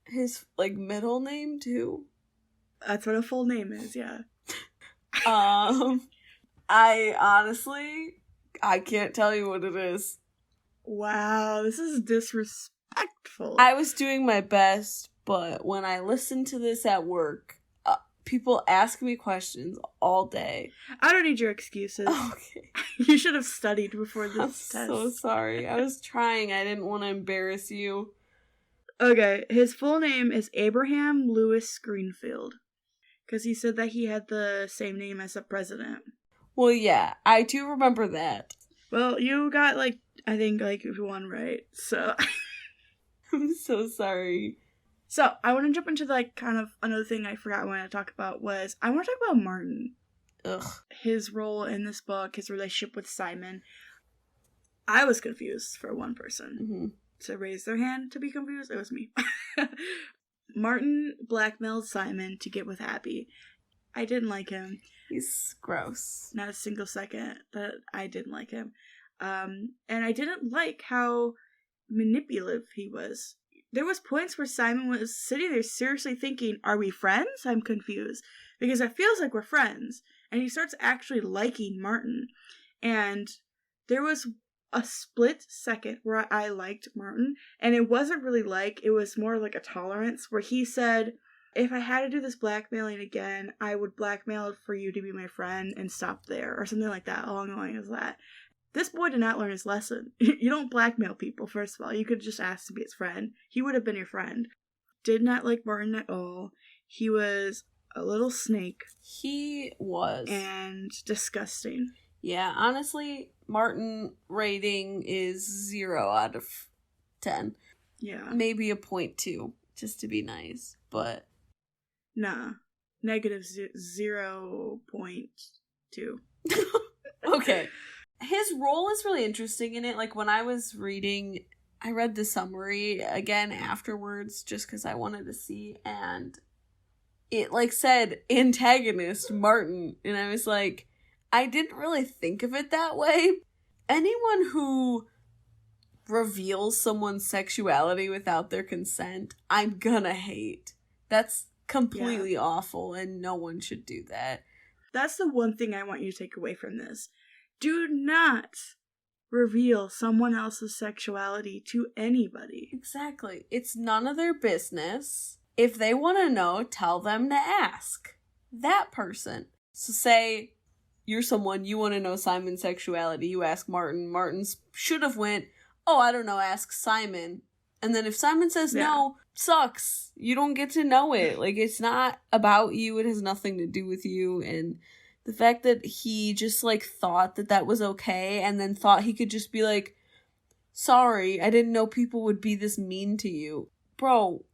His, middle name, too? That's what a full name is, yeah. I honestly, I can't tell you what it is. Wow, this is disrespectful. I was doing my best, but when I listened to this at work, people ask me questions all day. I don't need your excuses. Okay. You should have studied before this test. I'm so sorry. I was trying. I didn't want to embarrass you. Okay, his full name is Abraham Lewis Greenfield. Because he said that he had the same name as the president. Well, yeah, I do remember that. Well, you got, I think, 1 right, so... I'm so sorry. So, I want to jump into, kind of another thing I forgot I wanted to talk about was, I want to talk about Martin. Ugh. His role in this book, his relationship with Simon. I was confused for one person to raise their hand to be confused. It was me. Martin blackmailed Simon to get with Abby. I didn't like him. He's gross. Not a single second that I didn't like him. And I didn't like how manipulative he was. There was points where Simon was sitting there seriously thinking, are we friends? I'm confused. Because it feels like we're friends. And he starts actually liking Martin. And there was a split second where I liked Martin. And it wasn't really it was more like a tolerance where he said, If I had to do this blackmailing again, I would blackmail for you to be my friend and stop there, or something like that, along the line as that. This boy did not learn his lesson. You don't blackmail people, first of all. You could just ask to be his friend. He would have been your friend. Did not like Martin at all. He was a little snake. He was. And disgusting. Yeah, honestly, Martin rating is 0 out of 10. Yeah. Maybe a 0.2, just to be nice, but... Nah. Negative 0.2. Okay. His role is really interesting in it. Like, when I was reading, I read the summary again afterwards just because I wanted to see, and it, like, said antagonist Martin, and I was like, I didn't really think of it that way. Anyone who reveals someone's sexuality without their consent, I'm gonna hate. That's completely awful, and no one should do that. That's the one thing I want you to take away from this. Do not reveal someone else's sexuality to anybody. Exactly. It's none of their business. If they want to know, tell them to ask that person. So say you're someone, you want to know Simon's sexuality, you ask Martin. Martin should have went, oh, I don't know, ask Simon. And then if Simon says no, sucks. You don't get to know it. Like, it's not about you. It has nothing to do with you. And the fact that he just, like, thought that that was okay and then thought he could just be like, sorry, I didn't know people would be this mean to you. Bro,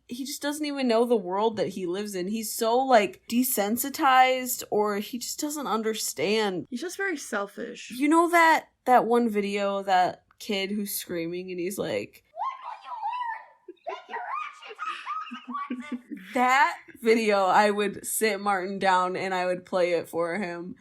he just doesn't even know the world that he lives in. He's so, like, desensitized, or he just doesn't understand. He's just very selfish. You know that one video, that kid who's screaming and he's like... That video, I would sit Martin down and I would play it for him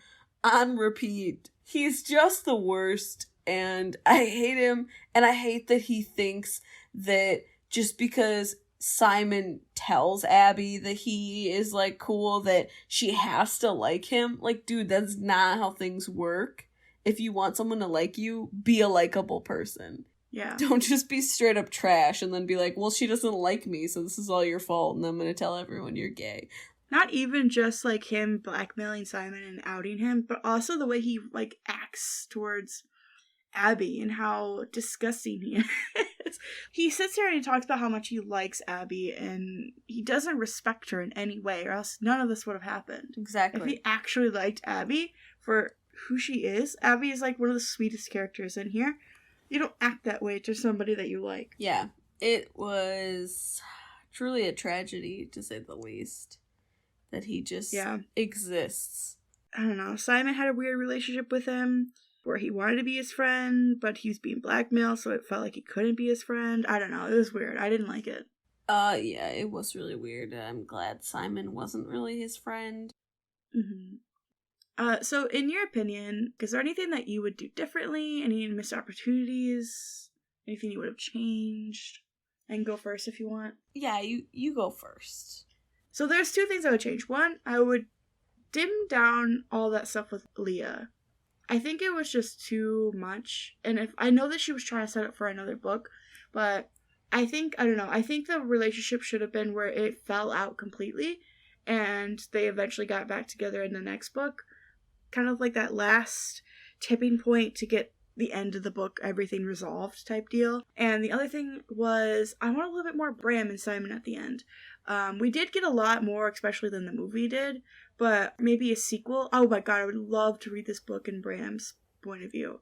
on repeat. He's just the worst, and I hate him, and I hate that he thinks that just because Simon tells Abby that he is, like, cool, that she has to like him. Like, dude, that's not how things work. If you want someone to like you, be a likable person. Yeah. Don't just be straight up trash and then be like, well, she doesn't like me, so this is all your fault, and I'm gonna tell everyone you're gay. Not even just, like, him blackmailing Simon and outing him, but also the way he, like, acts towards Abby and how disgusting he is. He sits there and he talks about how much he likes Abby, and he doesn't respect her in any way, or else none of this would have happened. Exactly. If he actually liked Abby for who she is, Abby is, like, one of the sweetest characters in here. You don't act that way to somebody that you like. Yeah, it was truly a tragedy, to say the least, that he just exists. I don't know. Simon had a weird relationship with him where he wanted to be his friend, but he was being blackmailed, so it felt like he couldn't be his friend. I don't know. It was weird. I didn't like it. Yeah, it was really weird. I'm glad Simon wasn't really his friend. Mm-hmm. So in your opinion, is there anything that you would do differently? Any missed opportunities? Anything you would have changed? I can go first if you want. Yeah, you go first. So there's 2 things I would change. One, I would dim down all that stuff with Leah. I think it was just too much. And if I know that she was trying to set up for another book, but I think the relationship should have been where it fell out completely and they eventually got back together in the next book. Kind of like that last tipping point to get the end of the book, everything resolved type deal. And the other thing was, I want a little bit more Bram and Simon at the end. We did get a lot more, especially than the movie did, but maybe a sequel. Oh my god, I would love to read this book in Bram's point of view.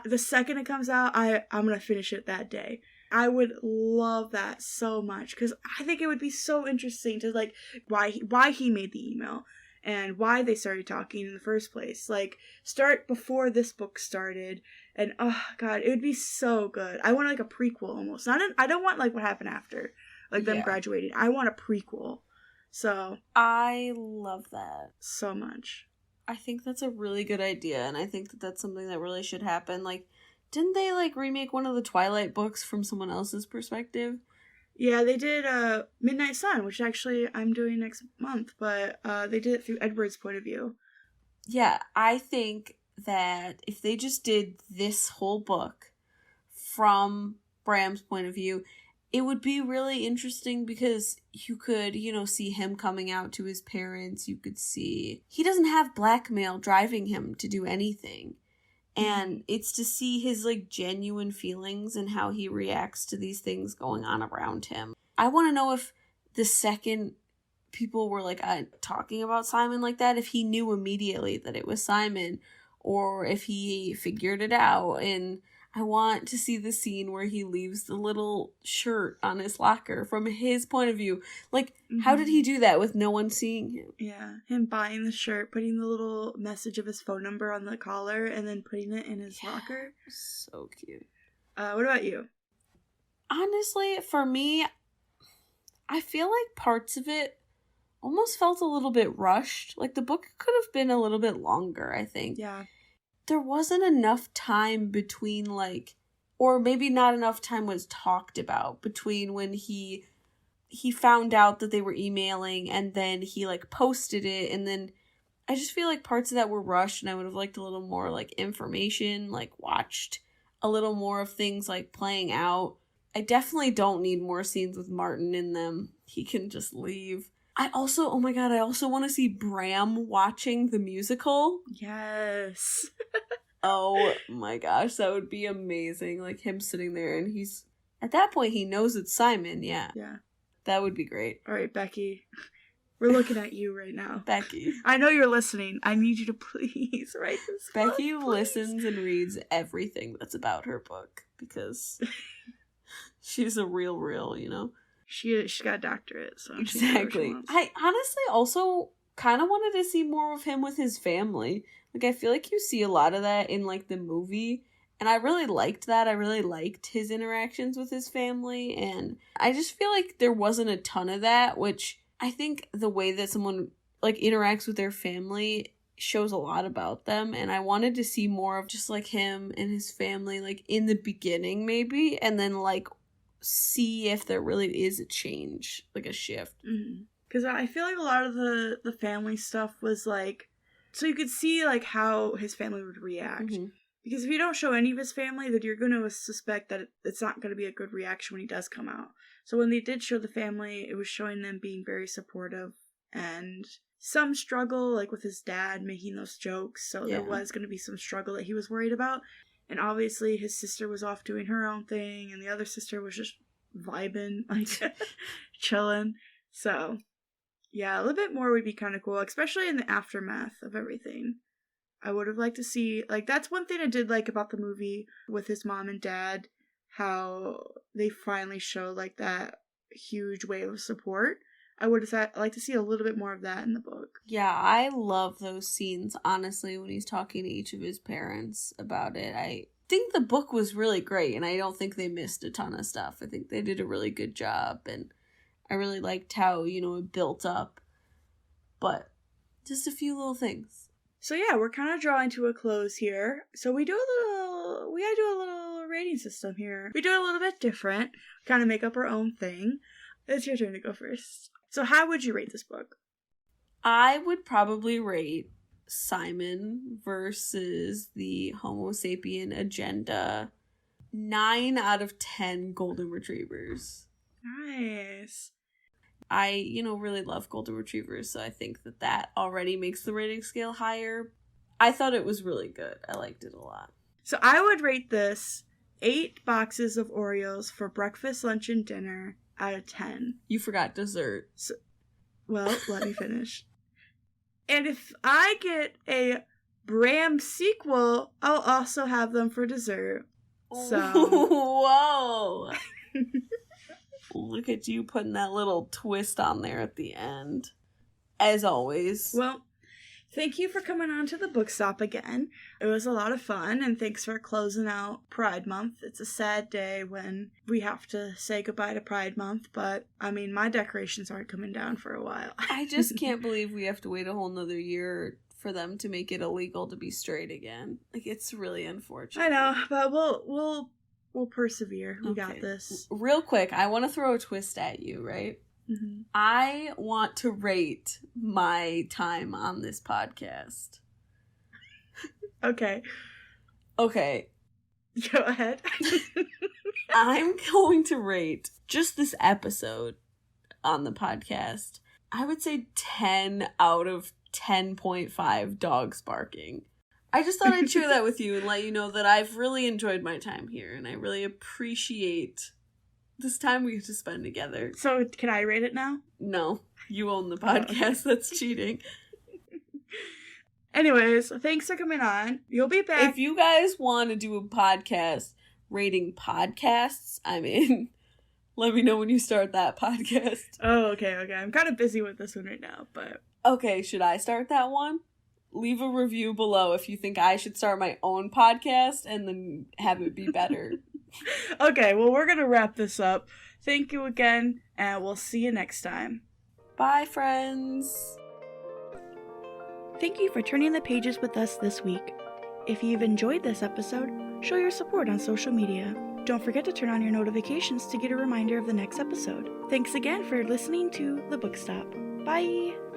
The second it comes out, I'm gonna finish it that day. I would love that so much, because I think it would be so interesting to, like, why he made the email. And why they started talking in the first place. Like, start before this book started. And, oh, God, it would be so good. I want, like, a prequel almost. I don't want, like, what happened after. Like, them graduating. I want a prequel. So. I love that. So much. I think that's a really good idea. And I think that that's something that really should happen. Like, didn't they, like, remake one of the Twilight books from someone else's perspective? Yeah, they did Midnight Sun, which actually I'm doing next month, but they did it through Edward's point of view. Yeah, I think that if they just did this whole book from Bram's point of view, it would be really interesting because you could, see him coming out to his parents. You could see he doesn't have blackmail driving him to do anything. And it's to see his, like, genuine feelings and how he reacts to these things going on around him. I want to know if the second people were, like, talking about Simon like that, if he knew immediately that it was Simon, or if he figured it out. And I want to see the scene where he leaves the little shirt on his locker from his point of view. Like, how did he do that with no one seeing him? Yeah, him buying the shirt, putting the little message of his phone number on the collar, and then putting it in his locker. So cute. What about you? Honestly, for me, I feel like parts of it almost felt a little bit rushed. Like, the book could have been a little bit longer, I think. Yeah. There wasn't enough time between, like, or maybe not enough time was talked about between when he found out that they were emailing and then he, like, posted it. And then I just feel like parts of that were rushed, and I would have liked a little more, like, information, like, watched a little more of things, like, playing out. I definitely don't need more scenes with Martin in them. He can just leave. I also want to see Bram watching the musical. Yes. Oh my gosh, that would be amazing. Like, him sitting there, and he's, at that point, he knows it's Simon, yeah. Yeah. That would be great. All right, Becky. We're looking at you right now. Becky. I know you're listening. I need you to please write this book, Becky please. listens and reads everything that's about her book, because she's a real, She got a doctorate, so exactly. I honestly also kind of wanted to see more of him with his family. Like, I feel like you see a lot of that in, like, the movie, and I really liked that. I really liked his interactions with his family, and I just feel like there wasn't a ton of that, which I think the way that someone, like, interacts with their family shows a lot about them, and I wanted to see more of just, like, him and his family, like, in the beginning, maybe, and then, like, see if there really is a change, like a shift. Because I feel like a lot of the family stuff was like, so you could see like how his family would react. Because if you don't show any of his family, then you're going to suspect that it's not going to be a good reaction when he does come out. So when they did show the family, it was showing them being very supportive and some struggle, like with his dad making those jokes. So there was going to be some struggle that he was worried about. And obviously his sister was off doing her own thing, and the other sister was just vibing, like, chilling. So, yeah, a little bit more would be kind of cool, especially in the aftermath of everything. I would have liked to see, like, that's one thing I did like about the movie with his mom and dad, how they finally showed, like, that huge wave of support. I would have liked to see a little bit more of that in the book. Yeah, I love those scenes, honestly, when he's talking to each of his parents about it. I think the book was really great, and I don't think they missed a ton of stuff. I think they did a really good job, and I really liked how, it built up. But just a few little things. So yeah, we're kind of drawing to a close here. So we gotta do a little rating system here. We do it a little bit different, kind of make up our own thing. It's your turn to go first. So how would you rate this book? I would probably rate Simon versus the Homo sapien agenda 9 out of 10 golden retrievers. Nice. I, really love golden retrievers, so I think that already makes the rating scale higher. I thought it was really good. I liked it a lot. So I would rate this 8 boxes of Oreos for breakfast, lunch, and dinner out of 10. You forgot dessert. So, well, let me finish. And if I get a Bram sequel, I'll also have them for dessert. So, whoa. Look at you putting that little twist on there at the end. As always. Well, thank you for coming on to the book stop again. It was a lot of fun, and thanks for closing out Pride Month. It's a sad day when we have to say goodbye to Pride Month, but, I mean, my decorations aren't coming down for a while. I just can't believe we have to wait a whole nother year for them to make it illegal to be straight again. Like, it's really unfortunate. I know, but we'll persevere. We got this. Real quick, I want to throw a twist at you, right? Mm-hmm. I want to rate my time on this podcast. Okay. Go ahead. I'm going to rate just this episode on the podcast, I would say 10 out of 10.5 dogs barking. I just thought I'd share that with you and let you know that I've really enjoyed my time here, and I really appreciate this time we get to spend together. So, can I rate it now? No, you own the podcast. That's cheating. Anyways, thanks for coming on. You'll be back. If you guys want to do a podcast rating podcasts, I'm in. Let me know when you start that podcast. Oh, okay. I'm kind of busy with this one right now, but... Okay, should I start that one? Leave a review below if you think I should start my own podcast and then have it be better. Okay, well, we're going to wrap this up. Thank you again, and we'll see you next time. Bye, friends. Thank you for turning the pages with us this week. If you've enjoyed this episode, show your support on social media. Don't forget to turn on your notifications to get a reminder of the next episode. Thanks again for listening to The Book Stop. Bye!